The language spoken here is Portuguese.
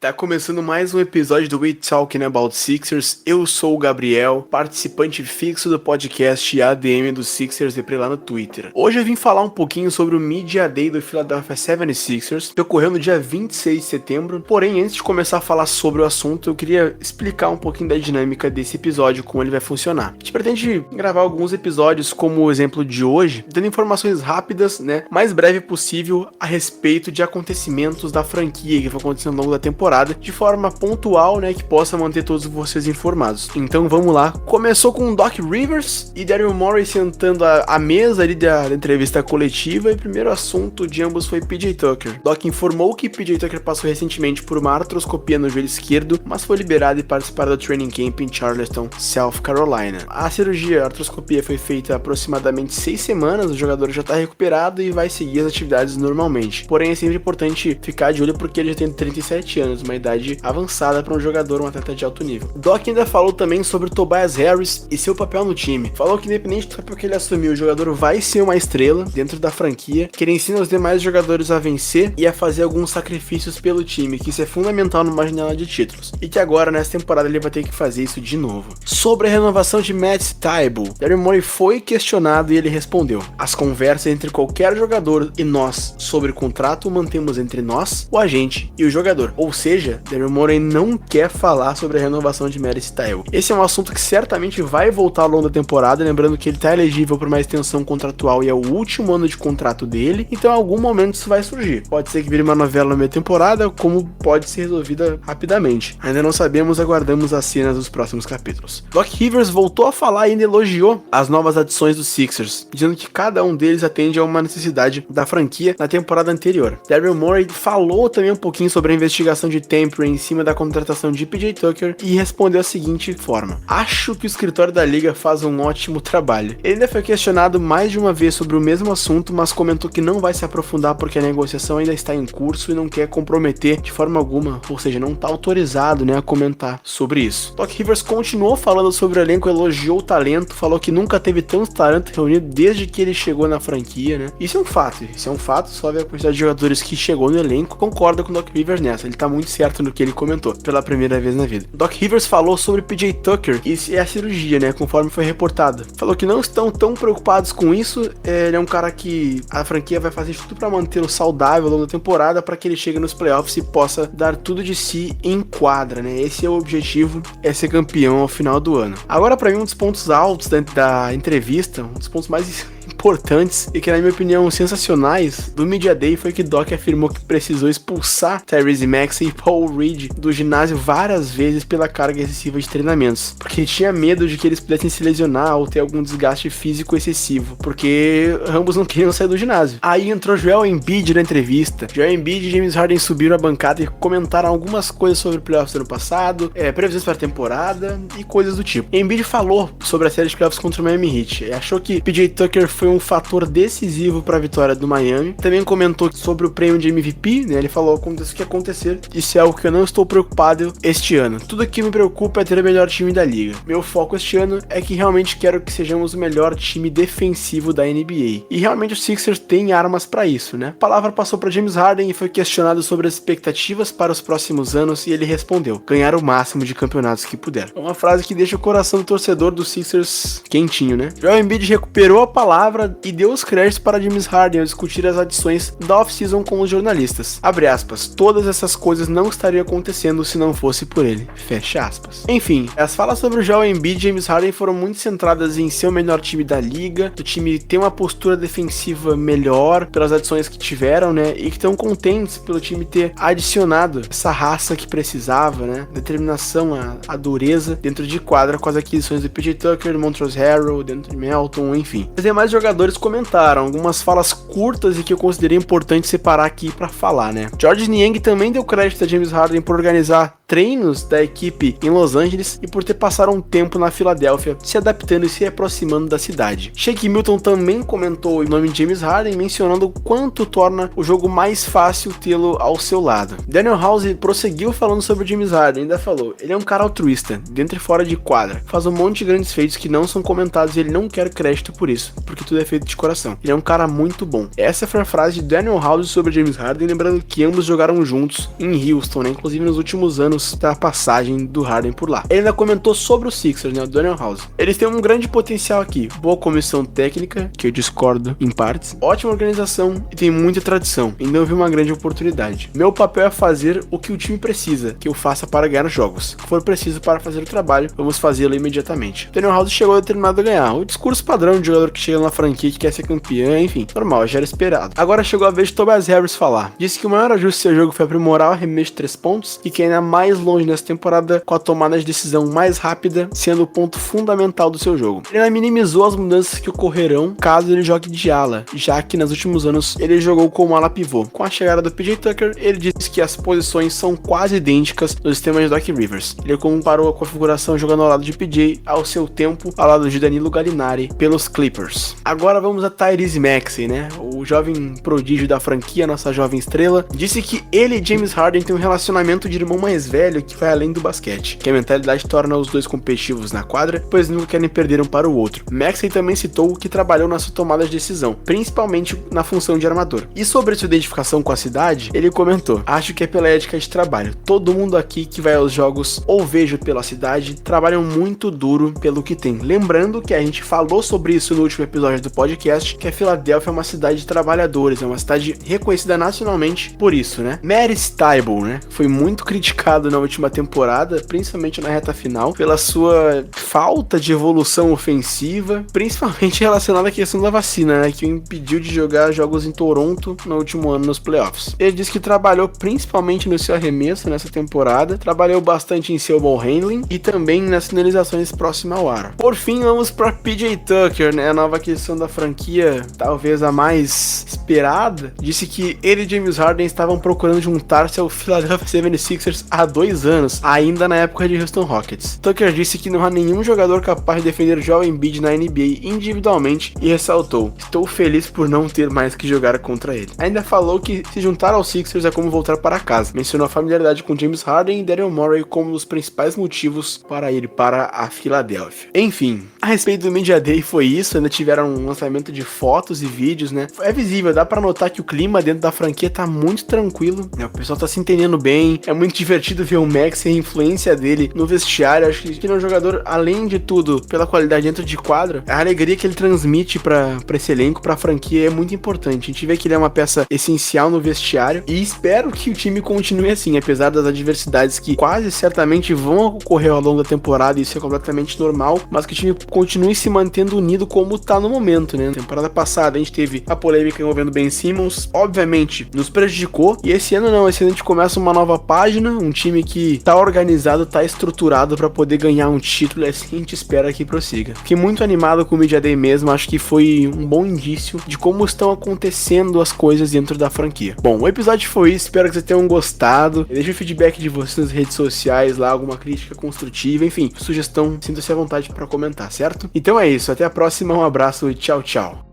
Tá começando mais um episódio do We Talking About Sixers. Eu sou o Gabriel, participante fixo do podcast ADM dos Sixers e lá no Twitter. Hoje eu vim falar um pouquinho sobre o Media Day do Philadelphia 76ers, que ocorreu no dia 26 de setembro. Porém, antes de começar a falar sobre o assunto, eu queria explicar um pouquinho da dinâmica desse episódio, como ele vai funcionar. A gente pretende gravar alguns episódios como o exemplo de hoje, dando informações rápidas, mais breve possível a respeito de acontecimentos da franquia que vão acontecer ao longo da temporada, de forma pontual, que possa manter todos vocês informados. Então vamos lá. Começou com Doc Rivers e Daryl Morey sentando à mesa ali da entrevista coletiva, e o primeiro assunto de ambos foi PJ Tucker. Doc informou que PJ Tucker passou recentemente por uma artroscopia no joelho esquerdo, mas foi liberado e participar do training camp em Charleston, South Carolina. A cirurgia, a artroscopia, foi feita há aproximadamente 6 semanas, o jogador já está recuperado e vai seguir as atividades normalmente. Porém, é sempre importante ficar de olho porque ele já tem 37 anos, uma idade avançada para um jogador, um atleta de alto nível. Doc ainda falou também sobre Tobias Harris e seu papel no time. Falou que independente do papel que ele assumiu, o jogador vai ser uma estrela dentro da franquia, que ele ensina os demais jogadores a vencer e a fazer alguns sacrifícios pelo time, que isso é fundamental numa janela de títulos, e que agora nessa temporada ele vai ter que fazer isso de novo. Sobre a renovação de Matt Thybulle, Daryl Morey foi questionado e ele respondeu: as conversas entre qualquer jogador e nós sobre o contrato mantemos entre nós, o agente e o jogador. Ou seja, Daryl Morey não quer falar sobre a renovação de Matt Thybulle. Esse é um assunto que certamente vai voltar ao longo da temporada, lembrando que ele está elegível para uma extensão contratual e é o último ano de contrato dele, então em algum momento isso vai surgir. Pode ser que vire uma novela na meia temporada, como pode ser resolvida rapidamente. Ainda não sabemos, aguardamos as cenas dos próximos capítulos. Doc Rivers voltou a falar e ainda elogiou as novas adições dos Sixers, dizendo que cada um deles atende a uma necessidade da franquia na temporada anterior. Daryl Morey falou também um pouquinho sobre a investigação de tampering em cima da contratação de PJ Tucker e respondeu da seguinte forma: acho que o escritório da liga faz um ótimo trabalho. Ele ainda foi questionado mais de uma vez sobre o mesmo assunto, mas comentou que não vai se aprofundar porque a negociação ainda está em curso e não quer comprometer de forma alguma, ou seja, não está autorizado a comentar sobre isso. Doc Rivers continuou falando sobre o elenco, elogiou o talento, falou que nunca teve tanto talento reunido desde que ele chegou na franquia, Isso é um fato, só ver a quantidade de jogadores que chegou no elenco, concorda com o Doc Rivers nessa, ele tá muito certo no que ele comentou, pela primeira vez na vida. Doc Rivers falou sobre PJ Tucker e a cirurgia, conforme foi reportado. Falou que não estão tão preocupados com isso, ele é um cara que a franquia vai fazer tudo para mantê-lo saudável ao longo da temporada, para que ele chegue nos playoffs e possa dar tudo de si em quadra, Esse é o objetivo, é ser campeão ao final do ano. Agora, para mim, um dos pontos altos da entrevista, um dos pontos mais importantes e que, na minha opinião, sensacionais do Media Day foi que Doc afirmou que precisou expulsar Tyrese Maxey e Paul Reed do ginásio várias vezes pela carga excessiva de treinamentos, porque tinha medo de que eles pudessem se lesionar ou ter algum desgaste físico excessivo, porque ambos não queriam sair do ginásio. Aí entrou Joel Embiid na entrevista. Joel Embiid e James Harden subiram a bancada e comentaram algumas coisas sobre o playoffs do ano passado, previsões para a temporada e coisas do tipo. Embiid falou sobre a série de playoffs contra o Miami Heat, achou que PJ Tucker foi um fator decisivo para a vitória do Miami. Também comentou sobre o prêmio de MVP, Ele falou: aconteça o que acontecer, isso é algo que eu não estou preocupado este ano. Tudo que me preocupa é ter o melhor time da liga. Meu foco este ano é que realmente quero que sejamos o melhor time defensivo da NBA. E realmente os Sixers têm armas para isso, A palavra passou para James Harden e foi questionado sobre as expectativas para os próximos anos e ele respondeu: ganhar o máximo de campeonatos que puder. É uma frase que deixa o coração do torcedor dos Sixers quentinho, Joel Embiid recuperou a palavra e deu os créditos para James Harden ao discutir as adições da off-season com os jornalistas. Abre aspas, todas essas coisas não estariam acontecendo se não fosse por ele. Fecha aspas. Enfim, as falas sobre o Joel Embiid e James Harden foram muito centradas em ser o melhor time da liga, do time ter uma postura defensiva melhor pelas adições que tiveram, e que estão contentes pelo time ter adicionado essa raça que precisava, determinação, a dureza dentro de quadra com as aquisições do PJ Tucker, Montrezl Harrell, dentro de Melton, enfim. Os demais jogadores comentaram algumas falas curtas e que eu considerei importante separar aqui pra falar, Georges Niang também deu crédito a James Harden por organizar treinos da equipe em Los Angeles e por ter passado um tempo na Filadélfia, se adaptando e se aproximando da cidade. Shake Milton também comentou o nome de James Harden, mencionando o quanto torna o jogo mais fácil tê-lo ao seu lado. Daniel House prosseguiu falando sobre o James Harden, ainda falou: ele é um cara altruísta, dentro e fora de quadra, faz um monte de grandes feitos que não são comentados e ele não quer crédito por isso, porque tudo é feito de coração. Ele é um cara muito bom. Essa foi a frase de Daniel House sobre James Harden, lembrando que ambos jogaram juntos em Houston, né? Inclusive nos últimos anos da passagem do Harden por lá. Ele ainda comentou sobre os Sixers, né? O Daniel House. Eles têm um grande potencial aqui, boa comissão técnica, que eu discordo em partes, ótima organização e tem muita tradição, e não vi uma grande oportunidade. Meu papel é fazer o que o time precisa, que eu faça para ganhar jogos. Se for preciso para fazer o trabalho, vamos fazê-lo imediatamente. O Daniel House chegou determinado a ganhar, o discurso padrão de jogador que chega na franquia que quer ser campeão, enfim, normal, já era esperado. Agora chegou a vez de Tobias Harris falar. Disse que o maior ajuste do seu jogo foi aprimorar o arremesso de 3 pontos e que ainda mais longe nessa temporada com a tomada de decisão mais rápida, sendo o ponto fundamental do seu jogo. Ele ainda minimizou as mudanças que ocorrerão caso ele jogue de ala, já que nos últimos anos ele jogou como ala pivô. Com a chegada do PJ Tucker, ele disse que as posições são quase idênticas no sistema de Doc Rivers. Ele comparou a configuração jogando ao lado de PJ ao seu tempo ao lado de Danilo Gallinari pelos Clippers. Agora vamos a Tyrese Maxey, né? O jovem prodígio da franquia, nossa jovem estrela, disse que ele e James Harden têm um relacionamento de irmão mais velho que vai além do basquete, que a mentalidade torna os dois competitivos na quadra, pois nunca querem perder um para o outro. Maxey também citou que trabalhou na sua tomada de decisão, principalmente na função de armador. E sobre sua identificação com a cidade, ele comentou: acho que é pela ética de trabalho. Todo mundo aqui que vai aos jogos ou vejo pela cidade, trabalham muito duro pelo que tem. Lembrando que a gente falou sobre isso no último episódio do podcast, que a Filadélfia é uma cidade de trabalhadores, é uma cidade reconhecida nacionalmente por isso, né? Matisse Thybulle, né? Foi muito criticado na última temporada, principalmente na reta final, pela sua falta de evolução ofensiva, principalmente relacionada à questão da vacina, né? Que o impediu de jogar jogos em Toronto no último ano nos playoffs. Ele disse que trabalhou principalmente no seu arremesso nessa temporada, trabalhou bastante em seu ball handling e também nas finalizações próximas ao aro. Por fim, vamos para PJ Tucker, né? A nova aquisição da franquia, talvez a mais esperada. Disse que ele e James Harden estavam procurando juntar-se ao Philadelphia 76ers há 2 anos, ainda na época de Houston Rockets. Tucker disse que não há nenhum jogador capaz de defender Joel Embiid na NBA individualmente e ressaltou: estou feliz por não ter mais que jogar contra ele. Ainda falou que se juntar aos Sixers é como voltar para casa. Mencionou a familiaridade com James Harden e Daryl Morey como os principais motivos para ir para a Filadélfia. Enfim, a respeito do Media Day foi isso, ainda tiveram um lançamento de fotos e vídeos, né? É visível, dá pra notar que o clima dentro da franquia tá muito tranquilo, né? O pessoal tá se entendendo bem, é muito divertido ver o Max e a influência dele no vestiário. Acho que ele é um jogador, além de tudo, pela qualidade dentro de quadra, a alegria que ele transmite pra esse elenco, pra franquia, é muito importante. A gente vê que ele é uma peça essencial no vestiário e espero que o time continue assim, apesar das adversidades que quase certamente vão ocorrer ao longo da temporada, isso é completamente normal, mas que o time continue se mantendo unido como tá no momento, né? Na temporada passada a gente teve a polêmica envolvendo Ben Simmons, obviamente nos prejudicou, e esse ano não, esse ano a gente começa uma nova página, um time que tá organizado, tá estruturado pra poder ganhar um título, e assim a gente espera que prossiga. Fiquei muito animado com o Media Day mesmo, acho que foi um bom indício de como estão acontecendo as coisas dentro da franquia. Bom, o episódio foi isso, espero que vocês tenham gostado, deixa o feedback de vocês nas redes sociais lá, alguma crítica construtiva, enfim, sugestão, sinta-se à vontade pra comentar, certo? Então é isso, até a próxima, um abraço e tchau, tchau.